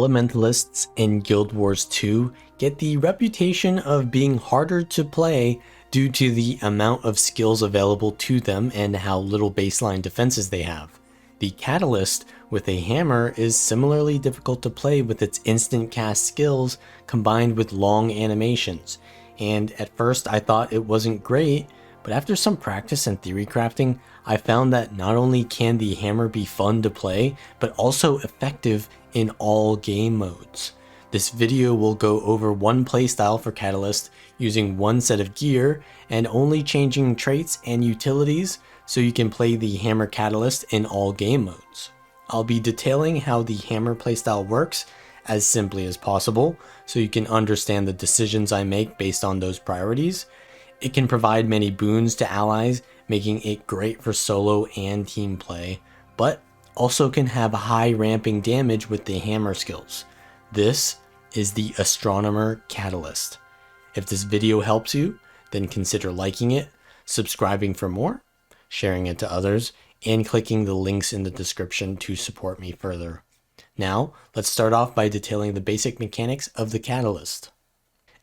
Elementalists in Guild Wars 2 get the reputation of being harder to play due to the amount of skills available to them and how little baseline defenses they have. The Catalyst with a hammer is similarly difficult to play with its instant cast skills combined with long animations, and at first I thought it wasn't great, but after some practice and theory crafting, I found that not only can the hammer be fun to play, but also effective in all game modes. This video will go over one playstyle for Catalyst using one set of gear and only changing traits and utilities so you can play the hammer Catalyst in all game modes. I'll be detailing how the hammer playstyle works as simply as possible so you can understand the decisions I make based on those priorities. It can provide many boons to allies, making it great for solo and team play, but also can have high ramping damage with the hammer skills. This is the Astronomer Catalyst. If this video helps you, then consider liking it, subscribing for more, sharing it to others, and clicking the links in the description to support me further. Now, let's start off by detailing the basic mechanics of the Catalyst.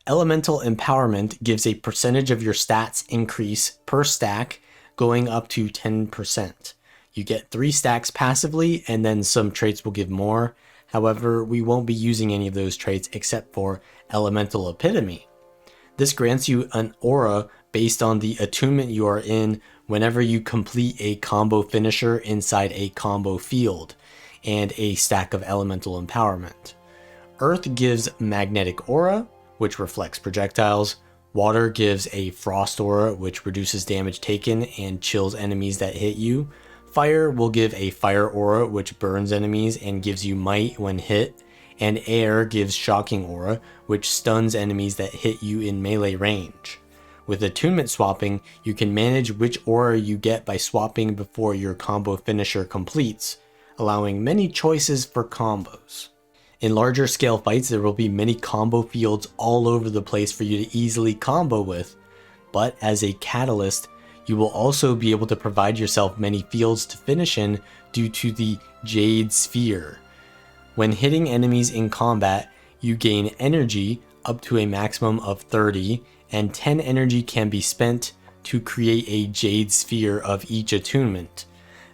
Elemental Empowerment gives a percentage of your stats increase per stack going up to 10%. You get 3 stacks passively, and then some traits will give more. However, we won't be using any of those traits except for Elemental Epitome. This grants you an aura based on the attunement you are in whenever you complete a combo finisher inside a combo field, and a stack of Elemental Empowerment. Earth gives Magnetic Aura, which reflects projectiles. Water gives a Frost Aura, which reduces damage taken and chills enemies that hit you. Fire will give a Fire Aura, which burns enemies and gives you might when hit. And air gives Shocking Aura, which stuns enemies that hit you in melee range. With attunement swapping, you can manage which aura you get by swapping before your combo finisher completes, allowing many choices for combos. In larger scale fights, there will be many combo fields all over the place for you to easily combo with, but as a Catalyst, you will also be able to provide yourself many fields to finish in due to the Jade Sphere. When hitting enemies in combat, you gain energy up to a maximum of 30, and 10 energy can be spent to create a Jade Sphere of each attunement.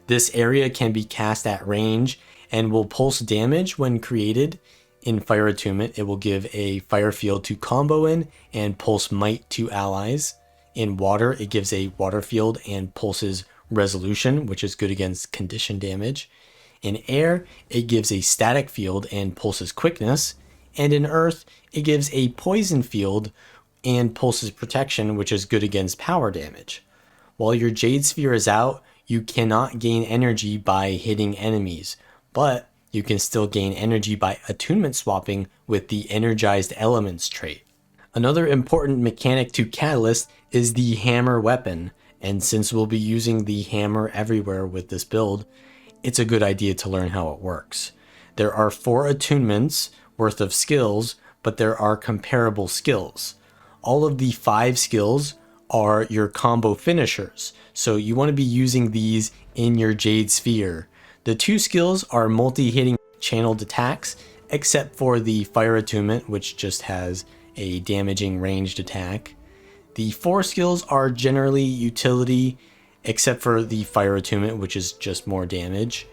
This area can be cast at range and will pulse damage when created. In Fire Attunement, it will give a fire field to combo in and pulse might to allies. In Water, it gives a water field and pulses resolution, which is good against condition damage. In Air, it gives a static field and pulses quickness. And in Earth, it gives a poison field and pulses protection, which is good against power damage. While your Jade Sphere is out, you cannot gain energy by hitting enemies, but you can still gain energy by attunement swapping with the Energized Elements trait. Another important mechanic to Catalyst is the hammer weapon, and since we'll be using the hammer everywhere with this build, it's a good idea to learn how it works. There are 4 attunements worth of skills, but there are comparable skills. All of the 5 skills are your combo finishers, so you want to be using these in your Jade Sphere. The 2 skills are multi-hitting channeled attacks, except for the Fire Attunement, which just has a damaging ranged attack. The 4 skills are generally utility, except for the Fire Attunement, which is just more damage.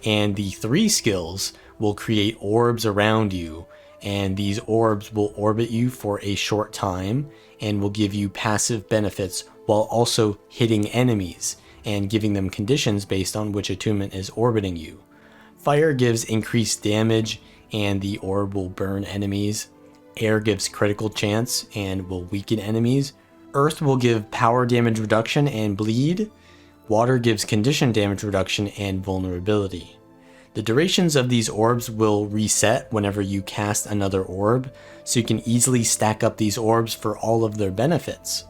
And the 3 skills will create orbs around you, and these orbs will orbit you for a short time and will give you passive benefits while also hitting enemies and giving them conditions based on which attunement is orbiting you. Fire gives increased damage and the orb will burn enemies. Air gives critical chance and will weaken enemies. Earth will give power damage reduction and bleed. Water gives condition damage reduction and vulnerability. The durations of these orbs will reset whenever you cast another orb, so you can easily stack up these orbs for all of their benefits.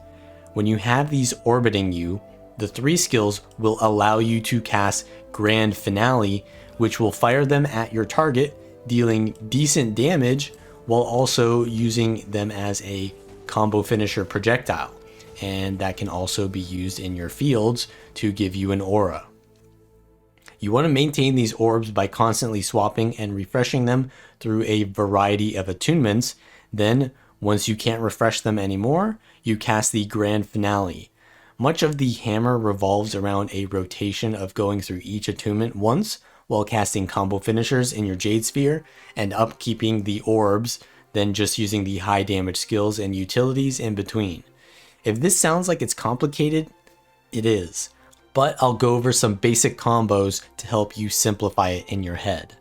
When you have these orbiting you, the 3 skills will allow you to cast Grand Finale, which will fire them at your target, dealing decent damage while also using them as a combo finisher projectile, and that can also be used in your fields to give you an aura. You want to maintain these orbs by constantly swapping and refreshing them through a variety of attunements. Then, once you can't refresh them anymore, you cast the Grand Finale. Much of the hammer revolves around a rotation of going through each attunement once, while casting combo finishers in your Jade Sphere and upkeeping the orbs, then just using the high damage skills and utilities in between. If this sounds like it's complicated, it is, but I'll go over some basic combos to help you simplify it in your head.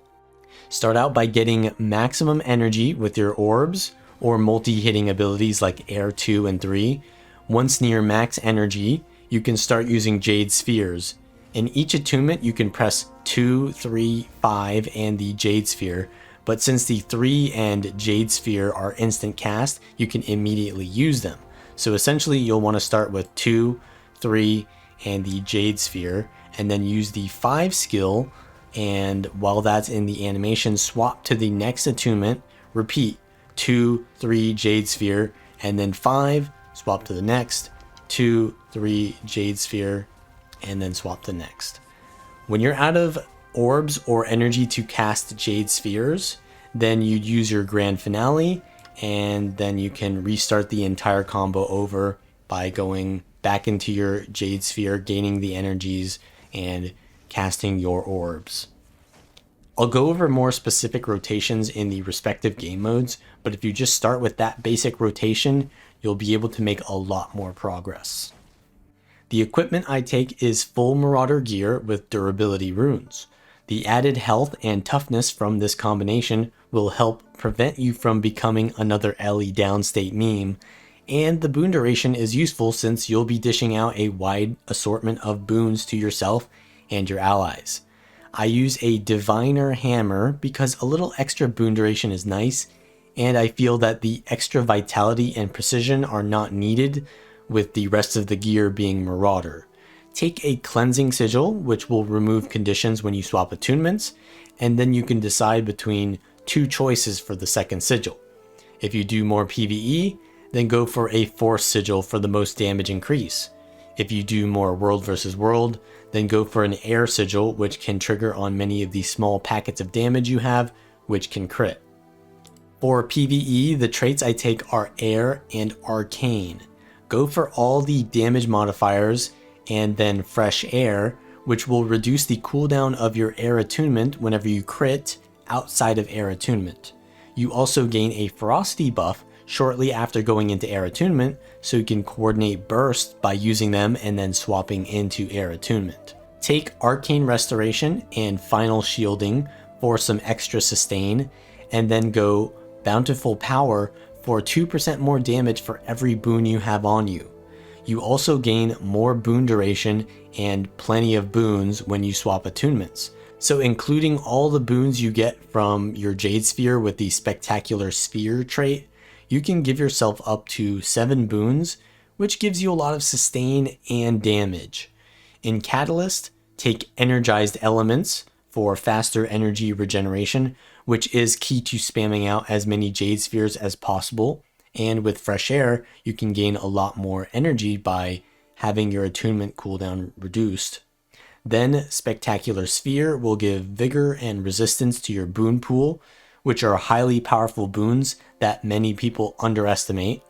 Start out by getting maximum energy with your orbs or multi-hitting abilities like Air 2 and 3. Once near max energy, you can start using Jade Spheres. In each attunement, you can press 2, 3, 5, and the Jade Sphere, but since the 3 and Jade Sphere are instant cast, you can immediately use them. So essentially, you'll want to start with 2, 3, and the Jade Sphere, and then use the 5 skill, and while that's in the animation, swap to the next attunement, repeat 2, 3, Jade Sphere, and then 5, swap to the next, 2, 3, Jade Sphere, and then swap to next. When you're out of orbs or energy to cast Jade Spheres, then you'd use your Grand Finale, and then you can restart the entire combo over by going back into your Jade Sphere, gaining the energies, and casting your orbs. I'll go over more specific rotations in the respective game modes, but if you just start with that basic rotation, you'll be able to make a lot more progress. The equipment I take is full Marauder gear with durability runes. The added health and toughness from this combination will help prevent you from becoming another Ellie downstate meme, and the boon duration is useful since you'll be dishing out a wide assortment of boons to yourself and your allies. I use a Diviner Hammer because a little extra boon duration is nice, and I feel that the extra vitality and precision are not needed with the rest of the gear being Marauder. Take a Cleansing Sigil, which will remove conditions when you swap attunements, and then you can decide between two choices for the second sigil. If you do more PvE, then go for a Force Sigil for the most damage increase. If you do more World versus World, then go for an Air Sigil, which can trigger on many of the small packets of damage you have, which can crit. For PvE, the traits I take are Air and Arcane. Go for all the damage modifiers and then Fresh Air, which will reduce the cooldown of your Air attunement whenever you crit outside of Air attunement. You also gain a Ferocity buff shortly after going into Air attunement, so you can coordinate bursts by using them and then swapping into Air attunement. Take Arcane Restoration and Final Shielding for some extra sustain, and then go Bountiful Power for 2% more damage for every boon you have on you. You also gain more boon duration and plenty of boons when you swap attunements. So including all the boons you get from your Jade Sphere with the Spectacular Sphere trait, you can give yourself up to 7 boons, which gives you a lot of sustain and damage. In Catalyst, take Energized Elements for faster energy regeneration, which is key to spamming out as many Jade Spheres as possible. And with Fresh Air, you can gain a lot more energy by having your attunement cooldown reduced. Then Spectacular Sphere will give vigor and resistance to your boon pool, which are highly powerful boons that many people underestimate.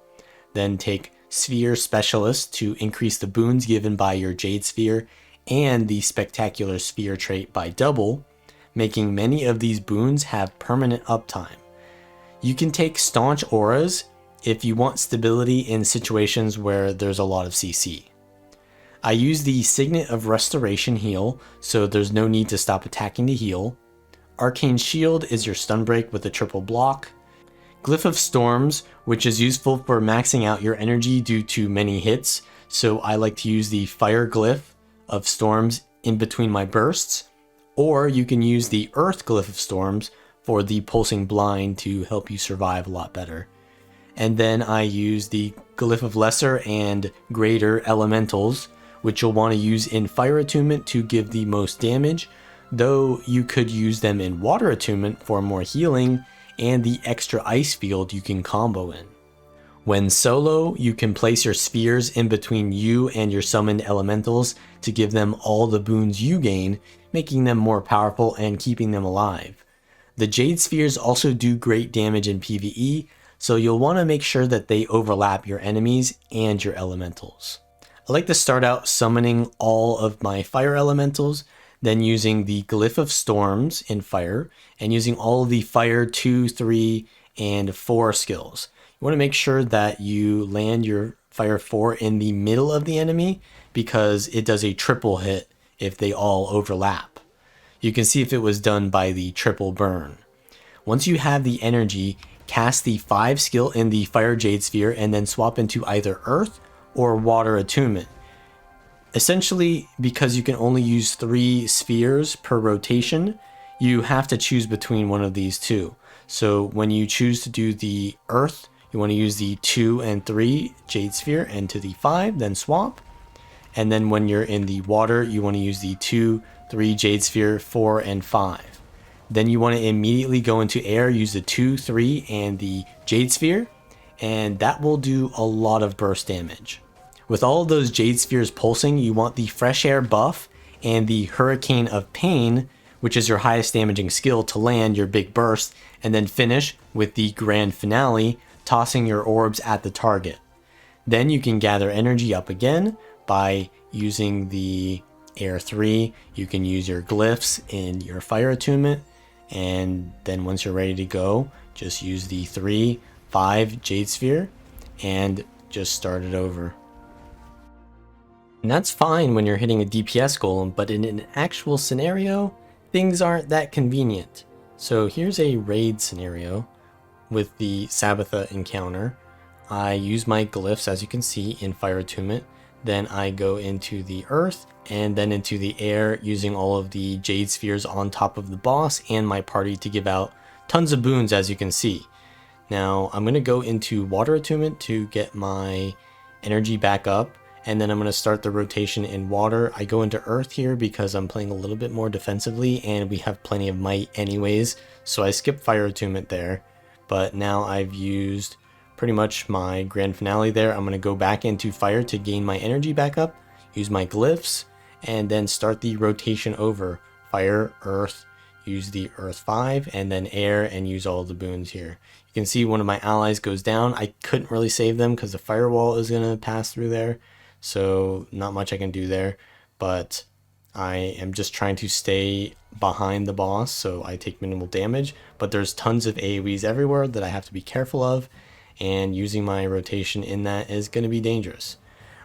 Then take Sphere Specialist to increase the boons given by your Jade Sphere and the Spectacular Sphere trait by double, making many of these boons have permanent uptime. You can take Staunch Auras if you want stability in situations where there's a lot of CC. I use the Signet of Restoration heal, so there's no need to stop attacking to heal. Arcane Shield is your stun break with a triple block. Glyph of Storms, which is useful for maxing out your energy due to many hits, so I like to use the Fire Glyph of Storms in between my bursts, or you can use the Earth Glyph of Storms for the Pulsing Blind to help you survive a lot better. And then I use the Glyph of Lesser and Greater Elementals, which you'll want to use in Fire Attunement to give the most damage, though you could use them in Water Attunement for more healing and the extra Ice Field you can combo in. When solo, you can place your spheres in between you and your summoned elementals to give them all the boons you gain, making them more powerful and keeping them alive. The Jade Spheres also do great damage in PvE, so you'll want to make sure that they overlap your enemies and your elementals. I like to start out summoning all of my fire elementals, then using the Glyph of Storms in fire, and using all of the fire 2, 3, and 4 skills. You want to make sure that you land your fire 4 in the middle of the enemy, because it does a triple hit if they all overlap. You can see if it was done by the triple burn. Once you have the energy, cast the 5 skill in the Fire Jade Sphere and then swap into either Earth or Water Attunement. Essentially, because you can only use 3 spheres per rotation, you have to choose between one of these two. So when you choose to do the Earth, you want to use the 2 and 3 Jade Sphere, and to the 5, then swap. And then when you're in the water, you want to use the 2, 3 Jade Sphere, 4, and 5. Then you want to immediately go into air, use the 2, 3, and the Jade Sphere, and that will do a lot of burst damage. With all of those Jade Spheres pulsing, you want the Fresh Air buff and the Hurricane of Pain, which is your highest damaging skill, to land your big burst, and then finish with the Grand Finale, tossing your orbs at the target. Then you can gather energy up again by using the Air 3. You can use your glyphs in your Fire Attunement, and then once you're ready to go, just use the 3, 5 Jade Sphere and just start it over. And that's fine when you're hitting a DPS golem, but in an actual scenario, things aren't that convenient. So here's a raid scenario with the Sabetha encounter. I use my glyphs, as you can see, in Fire Attunement. Then I go into the Earth and then into the air, using all of the Jade Spheres on top of the boss and my party to give out tons of boons, as you can see. Now I'm going to go into Water Attunement to get my energy back up, and then I'm going to start the rotation in water. I go into Earth here because I'm playing a little bit more defensively and we have plenty of might anyways, so I skip Fire Attunement there. But now I've used pretty much my Grand Finale there. I'm going to go back into fire to gain my energy back up, use my glyphs, and then start the rotation over fire, earth, use the earth 5, and then air, and use all the boons here. You can see one of my allies goes down. I couldn't really save them because the firewall is going to pass through there, so not much I can do there, but I am just trying to stay behind the boss so I take minimal damage. But there's tons of AoEs everywhere that I have to be careful of, and using my rotation in that is going to be dangerous.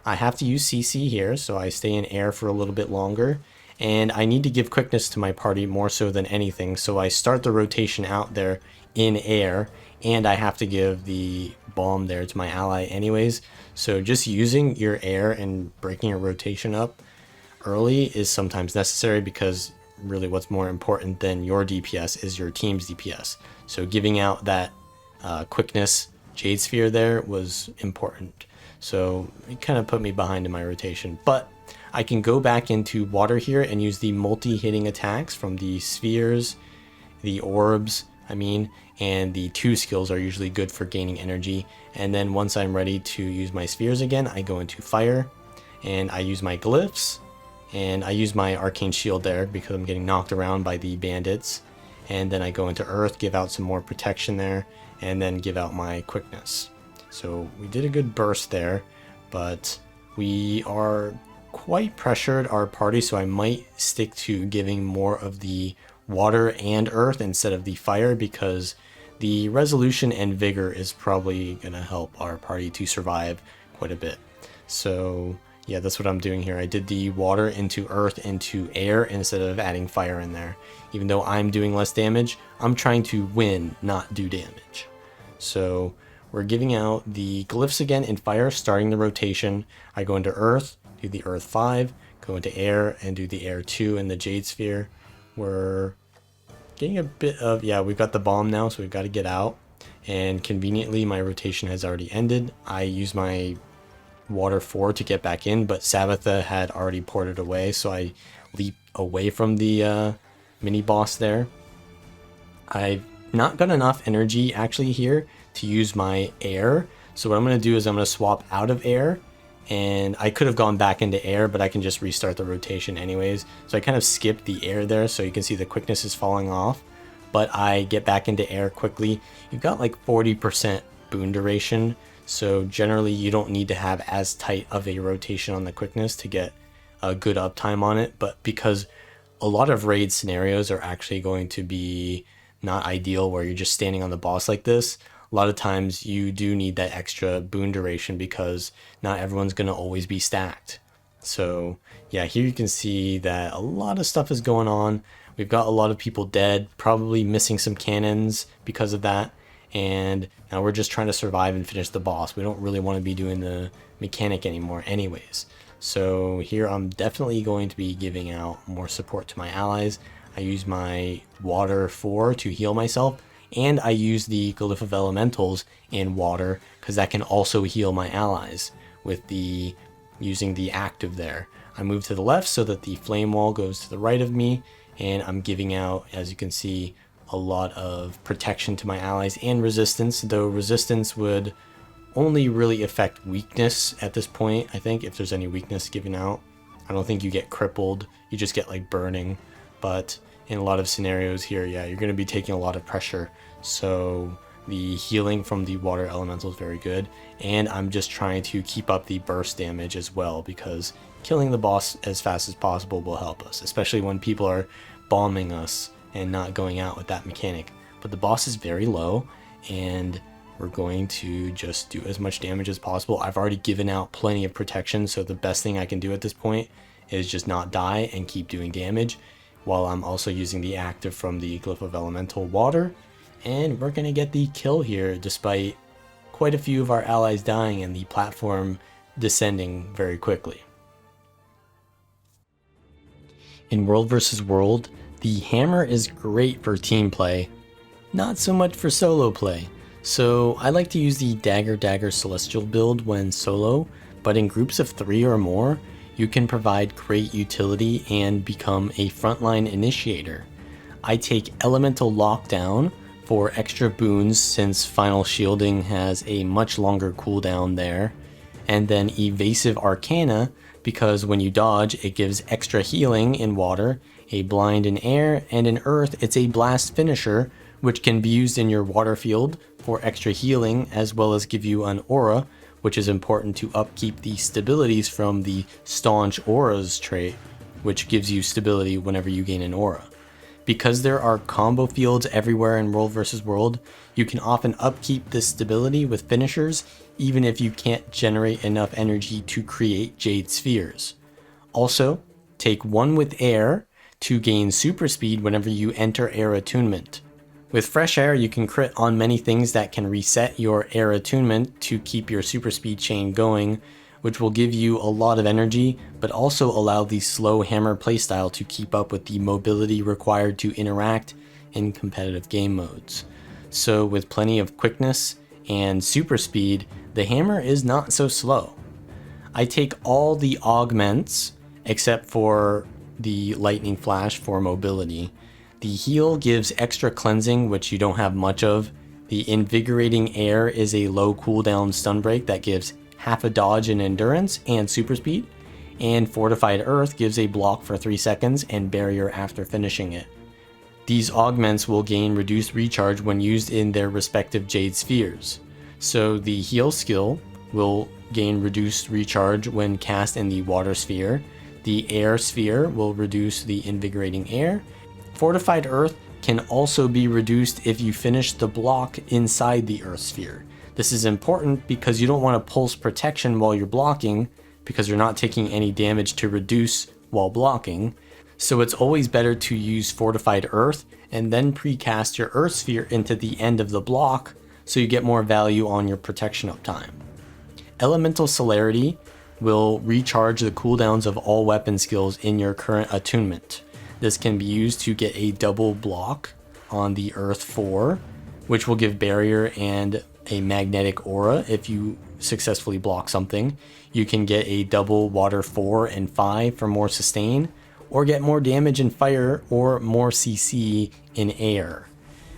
I have to use CC here, so I stay in air for a little bit longer, and I need to give quickness to my party more so than anything, so I start the rotation out there in air, and I have to give the bomb there to my ally anyways. So just using your air and breaking your rotation up early is sometimes necessary, because really what's more important than your DPS is your team's DPS. So giving out that quickness Jade Sphere there was important. So it kind of put me behind in my rotation, but I can go back into water here and use the multi-hitting attacks from the spheres, the orbs, and the 2 skills are usually good for gaining energy. And then once I'm ready to use my spheres again, I go into fire and I use my glyphs, and I use my arcane shield there because I'm getting knocked around by the bandits. And then I go into earth, give out some more protection there, and then give out my quickness. So we did a good burst there, but we are quite pressured, our party, so I might stick to giving more of the water and earth instead of the fire, because the resolution and vigor is probably going to help our party to survive quite a bit. So yeah, that's what I'm doing here. I did the water into earth into air instead of adding fire in there. Even though I'm doing less damage, I'm trying to win, not do damage. So we're giving out the glyphs again in fire, starting the rotation. I go into earth, do the earth 5, go into air, and do the air 2 in the Jade Sphere. We're getting a bit of, yeah, we've got the bomb now, so we've got to get out. And conveniently, my rotation has already ended. I use my water 4 to get back in, but Sabetha had already ported away, so I leap away from the mini boss there. I've not got enough energy actually here to use my air, so what I'm going to do is I'm going to swap out of air and I could have gone back into air, but I can just restart the rotation anyways. So I kind of skipped the air there, so you can see the quickness is falling off, but I get back into air quickly. You've got like 40% boon duration, so generally you don't need to have as tight of a rotation on the quickness to get a good uptime on it, but because a lot of raid scenarios are actually going to be not ideal where you're just standing on the boss like this, a lot of times you do need that extra boon duration because not everyone's going to always be stacked. So yeah, here you can see that a lot of stuff is going on. We've got a lot of people dead, probably missing some cannons because of that. And now we're just trying to survive and finish the boss. We don't really want to be doing the mechanic anymore anyways. So here I'm definitely going to be giving out more support to my allies. I use my water 4 to heal myself, and I use the Glyph of Elementals in water because that can also heal my allies with the using the active there. I move to the left so that the flame wall goes to the right of me, and I'm giving out, as you can see, a lot of protection to my allies and resistance, though resistance would only really affect weakness at this point. I think if there's any weakness given out, I don't think you get crippled, you just get like burning. But in a lot of scenarios here, yeah, you're going to be taking a lot of pressure, so the healing from the water elemental is very good. And I'm just trying to keep up the burst damage as well, because killing the boss as fast as possible will help us, especially when people are bombing us and not going out with that mechanic. But the boss is very low, and we're going to just do as much damage as possible. I've already given out plenty of protection, so the best thing I can do at this point is just not die and keep doing damage, while I'm also using the active from the Glyph of Elemental Water. And we're going to get the kill here despite quite a few of our allies dying and the platform descending very quickly. In World vs. World, the hammer is great for team play, not so much for solo play. So I like to use the Dagger Celestial build when solo, but in groups of 3 or more, you can provide great utility and become a frontline initiator. I take Elemental Lockdown for extra boons since Final Shielding has a much longer cooldown there, and then Evasive Arcana because when you dodge it gives extra healing in water, a blind in air, and in earth it's a blast finisher which can be used in your water field for extra healing as well as give you an aura, which is important to upkeep the stabilities from the Staunch Auras trait, which gives you stability whenever you gain an aura. Because there are combo fields everywhere in World vs. World, you can often upkeep this stability with finishers even if you can't generate enough energy to create Jade Spheres. Also, take 1 with air to gain super speed whenever you enter air attunement. With fresh air, you can crit on many things that can reset your air attunement to keep your super speed chain going, which will give you a lot of energy, but also allow the slow hammer playstyle to keep up with the mobility required to interact in competitive game modes. So with plenty of quickness and super speed, the hammer is not so slow. I take all the augments except for the lightning flash for mobility. The heal gives extra cleansing, which you don't have much of. The invigorating air is a low cooldown stun break that gives half a dodge in endurance and super speed. And fortified earth gives a block for 3 seconds and barrier after finishing it. These augments will gain reduced recharge when used in their respective Jade Spheres. So the heal skill will gain reduced recharge when cast in the water sphere. The air sphere will reduce the invigorating air. Fortified earth can also be reduced if you finish the block inside the earth sphere. This is important because you don't want to pulse protection while you're blocking because you're not taking any damage to reduce while blocking. So it's always better to use fortified earth and then precast your earth sphere into the end of the block so you get more value on your protection uptime. Elemental Celerity will recharge the cooldowns of all weapon skills in your current attunement. This can be used to get a double block on the Earth 4, which will give barrier and a magnetic aura if you successfully block something. You can get a double water 4 and 5 for more sustain, or get more damage in fire or more CC in air.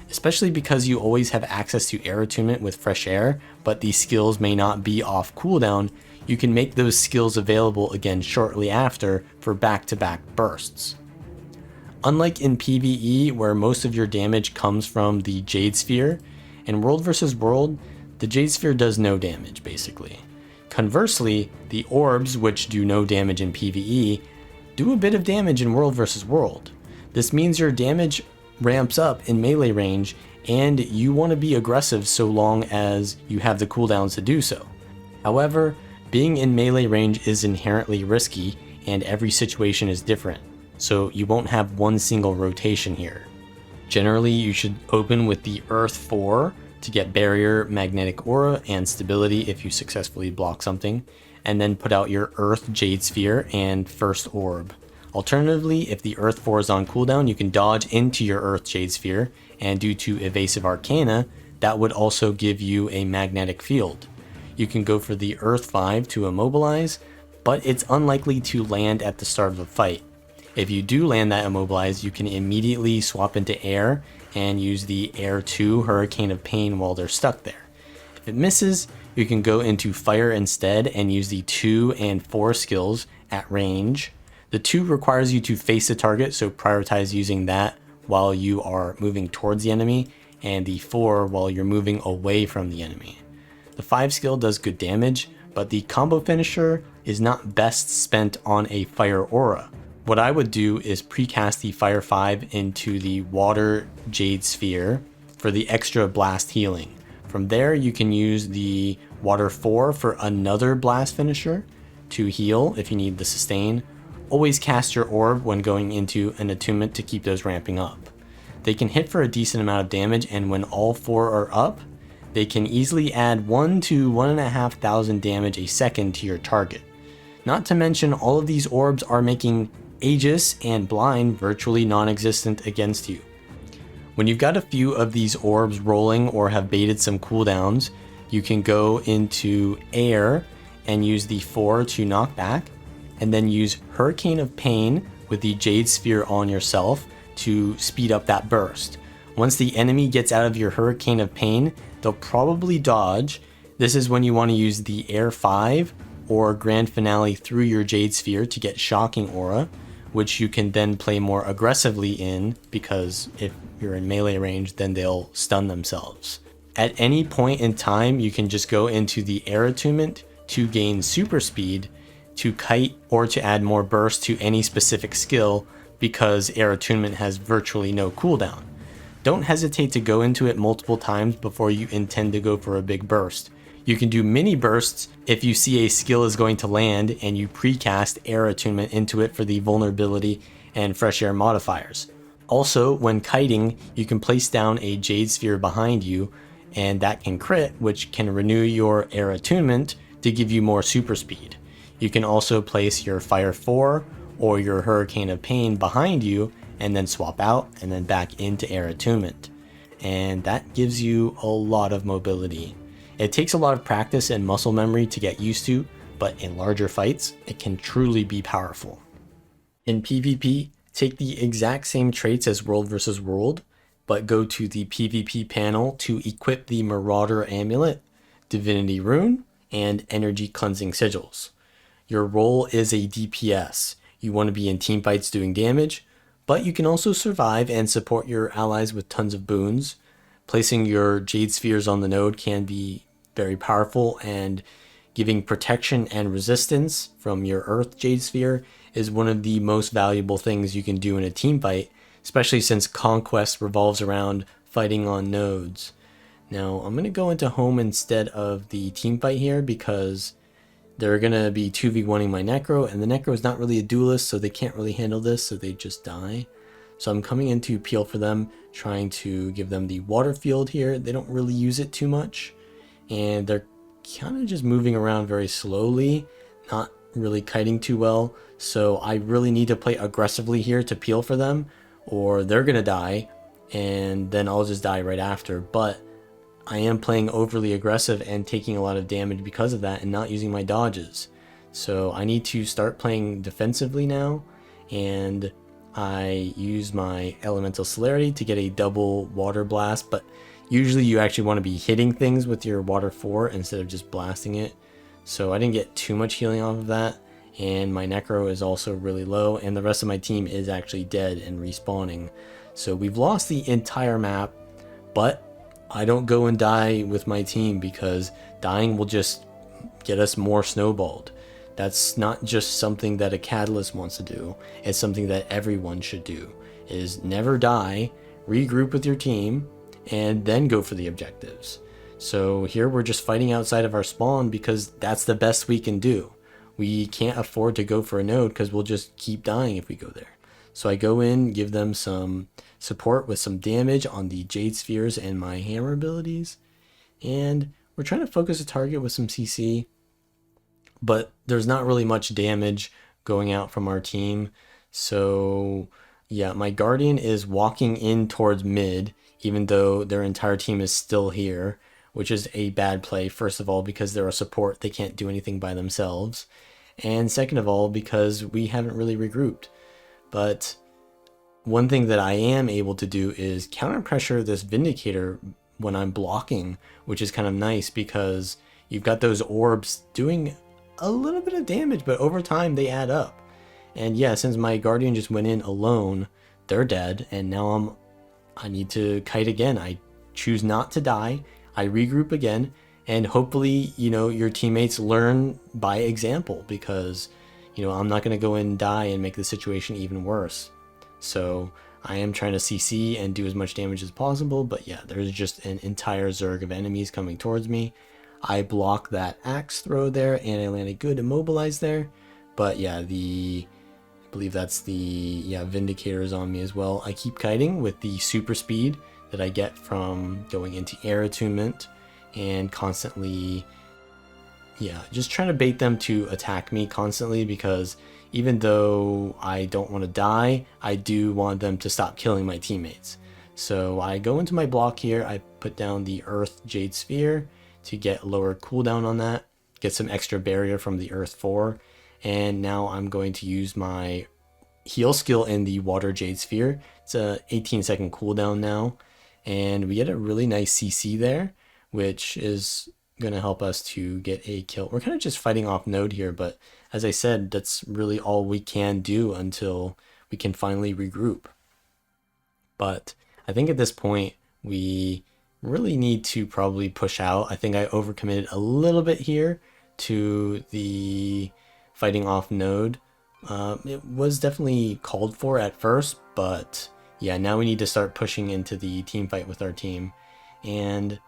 Especially because you always have access to air attunement with fresh air, but these skills may not be off cooldown, you can make those skills available again shortly after for back-to-back bursts. Unlike in PvE, where most of your damage comes from the Jade Sphere, in World vs. World, the Jade Sphere does no damage, basically. Conversely, the orbs, which do no damage in PvE, do a bit of damage in World vs. World. This means your damage ramps up in melee range, and you want to be aggressive so long as you have the cooldowns to do so. However, being in melee range is inherently risky, and every situation is different, so you won't have one single rotation here. Generally, you should open with the Earth 4 to get barrier, magnetic aura, and stability if you successfully block something, and then put out your Earth Jade Sphere and first orb. Alternatively, if the Earth 4 is on cooldown, you can dodge into your Earth Jade Sphere, and due to Evasive Arcana, that would also give you a magnetic field. You can go for the Earth 5 to immobilize, but it's unlikely to land at the start of a fight. If you do land that immobilize, you can immediately swap into air and use the Air 2 Hurricane of Pain while they're stuck there. If it misses, you can go into fire instead and use the 2 and 4 skills at range. The 2 requires you to face the target, so prioritize using that while you are moving towards the enemy, and the 4 while you're moving away from the enemy. The 5 skill does good damage, but the combo finisher is not best spent on a fire aura. What I would do is precast the Fire 5 into the Water Jade Sphere for the extra blast healing. From there, you can use the Water 4 for another blast finisher to heal if you need the sustain. Always cast your orb when going into an attunement to keep those ramping up. They can hit for a decent amount of damage, and when all 4 are up, they can easily add 1 to 1,500 damage a second to your target. Not to mention, all of these orbs are making Aegis and Blind virtually non-existent against you. When you've got a few of these orbs rolling or have baited some cooldowns, you can go into air and use the 4 to knock back, and then use Hurricane of Pain with the Jade Sphere on yourself to speed up that burst. Once the enemy gets out of your Hurricane of Pain, they'll probably dodge. This is when you want to use the Air 5 or Grand Finale through your Jade Sphere to get Shocking Aura, which you can then play more aggressively in, because if you're in melee range, then they'll stun themselves. At any point in time, you can just go into the Air Attunement to gain super speed, to kite, or to add more burst to any specific skill, because Air Attunement has virtually no cooldown. Don't hesitate to go into it multiple times before you intend to go for a big burst. You can do mini bursts if you see a skill is going to land and you precast Air Attunement into it for the vulnerability and fresh air modifiers. Also, when kiting, you can place down a Jade Sphere behind you, and that can crit, which can renew your Air Attunement to give you more super speed. You can also place your Fire 4 or your Hurricane of Pain behind you and then swap out and then back into Air Attunement. And that gives you a lot of mobility. It takes a lot of practice and muscle memory to get used to, but in larger fights, it can truly be powerful. In PvP, take the exact same traits as World vs. World, but go to the PvP panel to equip the Marauder Amulet, Divinity Rune, and Energy Cleansing Sigils. Your role is a DPS. You want to be in teamfights doing damage, but you can also survive and support your allies with tons of boons. Placing your Jade Spheres on the node can be very powerful, and giving protection and resistance from your Earth Jade Sphere is one of the most valuable things you can do in a team fight, especially since Conquest revolves around fighting on nodes. Now, I'm going to go into home instead of the team fight here because they're going to be 2v1ing my Necro, and the Necro is not really a duelist, so they can't really handle this, so they just die. So I'm coming in to peel for them, trying to give them the water field here. They don't really use it too much, and they're kind of just moving around very slowly, not really kiting too well. So I really need to play aggressively here to peel for them, or they're going to die, and then I'll just die right after. But I am playing overly aggressive and taking a lot of damage because of that and not using my dodges. So I need to start playing defensively now, and I use my Elemental Celerity to get a double water blast, but usually you actually want to be hitting things with your water 4 instead of just blasting it. so I didn't get too much healing off of that. And my necro is also really low, and the rest of my team is actually dead and respawning. So we've lost the entire map, but I don't go and die with my team because dying will just get us more snowballed. That's not just something that a Catalyst wants to do, it's something that everyone should do, is never die, regroup with your team, and then go for the objectives. So here we're just fighting outside of our spawn because that's the best we can do. We can't afford to go for a node because we'll just keep dying if we go there. So I go in, give them some support with some damage on the Jade Spheres and my hammer abilities. And we're trying to focus a target with some CC, but there's not really much damage going out from our team. So yeah, my Guardian is walking in towards mid, even though their entire team is still here, which is a bad play. First of all, because they're a support, they can't do anything by themselves. And second of all, because we haven't really regrouped. But one thing that I am able to do is counter pressure this Vindicator when I'm blocking, which is kind of nice because you've got those orbs doing a little bit of damage, but over time they add up. And yeah, since my Guardian just went in alone, they're dead, and now I need to kite again. I choose not to die, I regroup again, and hopefully, your teammates learn by example, because, I'm not going to go and die and make the situation even worse. So I am trying to CC and do as much damage as possible, but yeah, there's just an entire Zerg of enemies coming towards me. I block that axe throw there, and I land a good immobilize there. But yeah, I believe that's the Vindicators on me as well. I keep kiting with the super speed that I get from going into air attunement and constantly, just trying to bait them to attack me constantly, because even though I don't want to die, I do want them to stop killing my teammates. So I go into my block here, I put down the Earth Jade Sphere to get lower cooldown on that, get some extra barrier from the Earth 4, and now I'm going to use my heal skill in the Water Jade Sphere. It's a 18-second cooldown now, and we get a really nice CC there, which is going to help us to get a kill. We're kind of just fighting off node here, but as I said, that's really all we can do until we can finally regroup. But I think at this point, we really need to probably push out. I think I overcommitted a little bit here to the fighting off node. It was definitely called for at first, but yeah, now we need to start pushing into the team fight with our team. And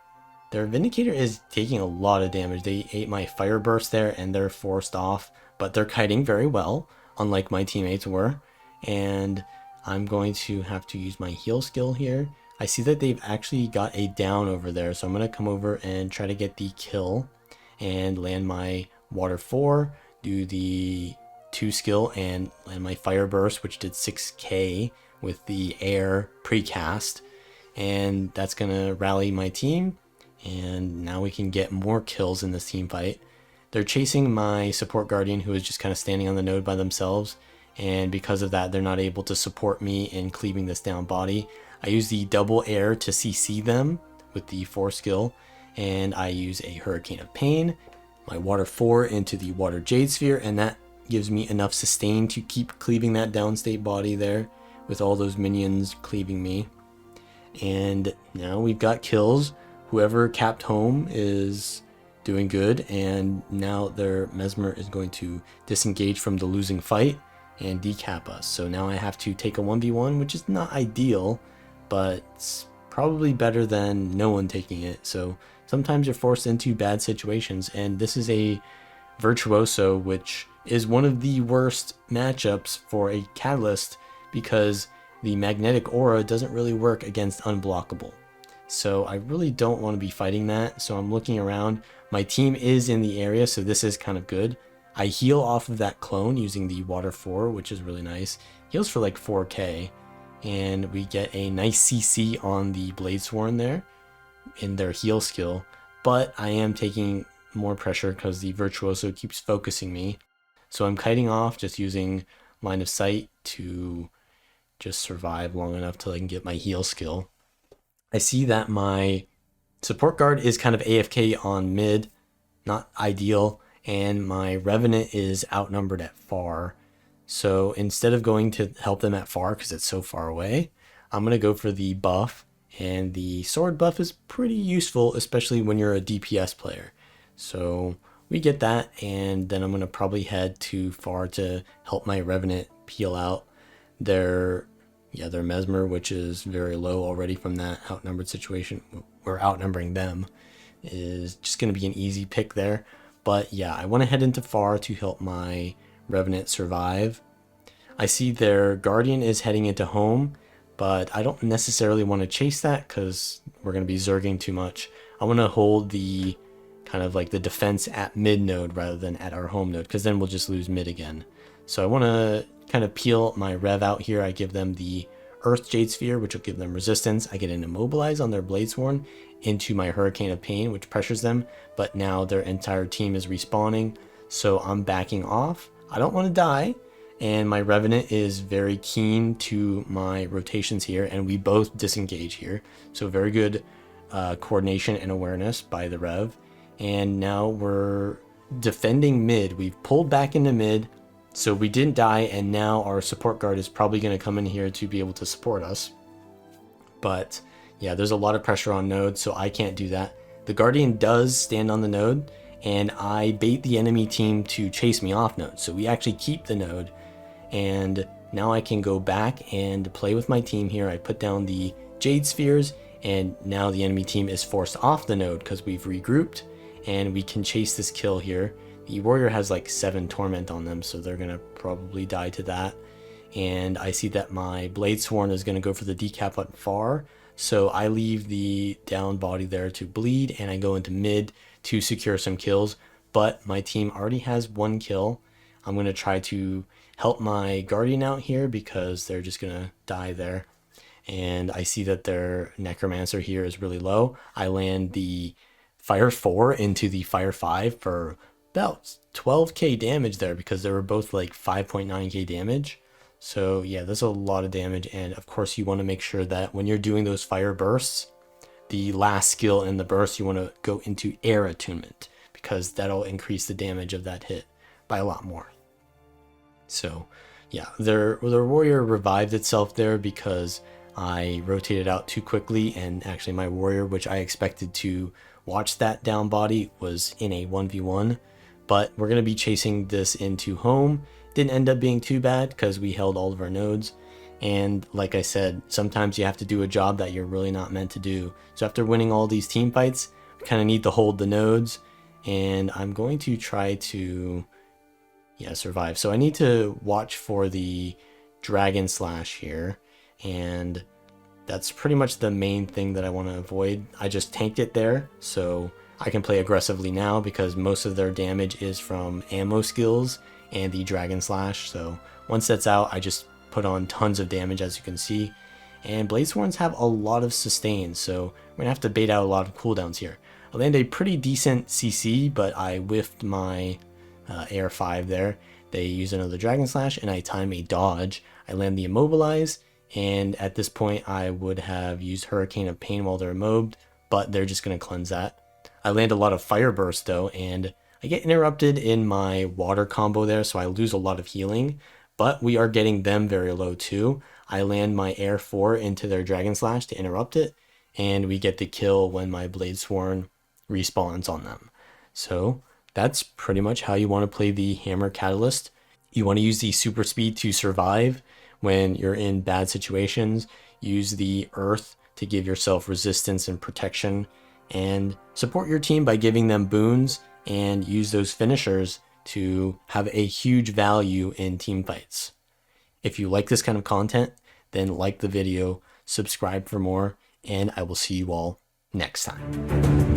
their Vindicator is taking a lot of damage. They ate my Fire Burst there, and they're forced off, but they're kiting very well, unlike my teammates were. And I'm going to have to use my heal skill here. I see that they've actually got a down over there, so I'm going to come over and try to get the kill and land my Water 4, do the 2 skill, and land my Fire Burst, which did 6k with the air precast. And that's going to rally my team, and now we can get more kills in this team fight. They're chasing my support Guardian, who is just kind of standing on the node by themselves, and because of that, they're not able to support me in cleaving this down body. I use the double air to CC them with the 4 skill, and I use a Hurricane of Pain, my Water 4 into the Water Jade Sphere, and that gives me enough sustain to keep cleaving that downstate body there with all those minions cleaving me. And now we've got kills. Whoever capped home is doing good, and now their Mesmer is going to disengage from the losing fight and decap us. So now I have to take a 1v1, which is not ideal, but it's probably better than no one taking it. So sometimes you're forced into bad situations, and this is a Virtuoso, which is one of the worst matchups for a Catalyst because the magnetic aura doesn't really work against unblockable. So I really don't want to be fighting that. So I'm looking around. My team is in the area, so this is kind of good. I heal off of that clone using the Water 4, which is really nice. Heals for like 4k. And we get a nice CC on the Bladesworn there in their heal skill. But I am taking more pressure because the Virtuoso keeps focusing me. So I'm kiting off, just using line of sight to just survive long enough till I can get my heal skill. I see that my support guard is kind of AFK on mid, not ideal, and my Revenant is outnumbered at far. So instead of going to help them at far because it's so far away, I'm going to go for the buff. And the sword buff is pretty useful, especially when you're a DPS player. So we get that, and then I'm going to probably head to far to help my Revenant peel out their Mesmer, which is very low already from that outnumbered situation. We're outnumbering them, is just going to be an easy pick there. But yeah, I want to head into far to help my Revenant survive. I see their Guardian is heading into home, but I don't necessarily want to chase that because we're going to be zerging too much. I want to hold the kind of like the defense at mid node rather than at our home node, because then we'll just lose mid again. So I want to kind of peel my Rev out here. I give them the Earth Jade Sphere, which will give them resistance. I get an Immobilize on their Bladesworn into my Hurricane of Pain, which pressures them, but now their entire team is respawning, so I'm backing off. I don't want to die, and my Revenant is very keen to my rotations here, and we both disengage here. So very good coordination and awareness by the Rev. And now we're defending mid. We've pulled back into mid, so we didn't die, and now our support guard is probably going to come in here to be able to support us. But yeah, there's a lot of pressure on node, so I can't do that. The Guardian does stand on the node, and I bait the enemy team to chase me off node. So we actually keep the node, and now I can go back and play with my team here. I put down the Jade Spheres, and now the enemy team is forced off the node because we've regrouped, and we can chase this kill here. The warrior has like 7 torment on them, so they're gonna probably die to that. And I see that my Bladesworn is gonna go for the decap on far, so I leave the down body there to bleed, and I go into mid to secure some kills. But my team already has 1 kill. I'm gonna try to help my Guardian out here because they're just gonna die there. And I see that their Necromancer here is really low. I land the Fire 4 into the Fire 5 for about 12k damage there, because they were both like 5.9k damage. So yeah, that's a lot of damage, and of course you want to make sure that when you're doing those fire bursts, the last skill in the burst, you want to go into air attunement, because that'll increase the damage of that hit by a lot more. So yeah, their warrior revived itself there because I rotated out too quickly, and actually my warrior, which I expected to watch that down body, was in a 1v1. But we're going to be chasing this into home. Didn't end up being too bad because we held all of our nodes. And like I said, sometimes you have to do a job that you're really not meant to do. So after winning all these team fights, we kind of need to hold the nodes. And I'm going to try to survive. So I need to watch for the Dragon Slash here. And that's pretty much the main thing that I want to avoid. I just tanked it there, so I can play aggressively now because most of their damage is from ammo skills and the Dragon Slash. So once that's out, I just put on tons of damage, as you can see. And Bladesworns have a lot of sustain, so we're going to have to bait out a lot of cooldowns here. I land a pretty decent CC, but I whiffed my Air 5 there. They use another Dragon Slash, and I time a dodge. I land the Immobilize, and at this point I would have used Hurricane of Pain while they're immobed, but they're just going to cleanse that. I land a lot of Fire Burst though, and I get interrupted in my water combo there, so I lose a lot of healing, but we are getting them very low too. I land my Air 4 into their Dragon Slash to interrupt it, and we get the kill when my Bladesworn respawns on them. So that's pretty much how you want to play the Hammer Catalyst. You want to use the super speed to survive when you're in bad situations. Use the Earth to give yourself resistance and protection, and support your team by giving them boons, and use those finishers to have a huge value in team fights. If you like this kind of content, then like the video, subscribe for more, and I will see you all next time.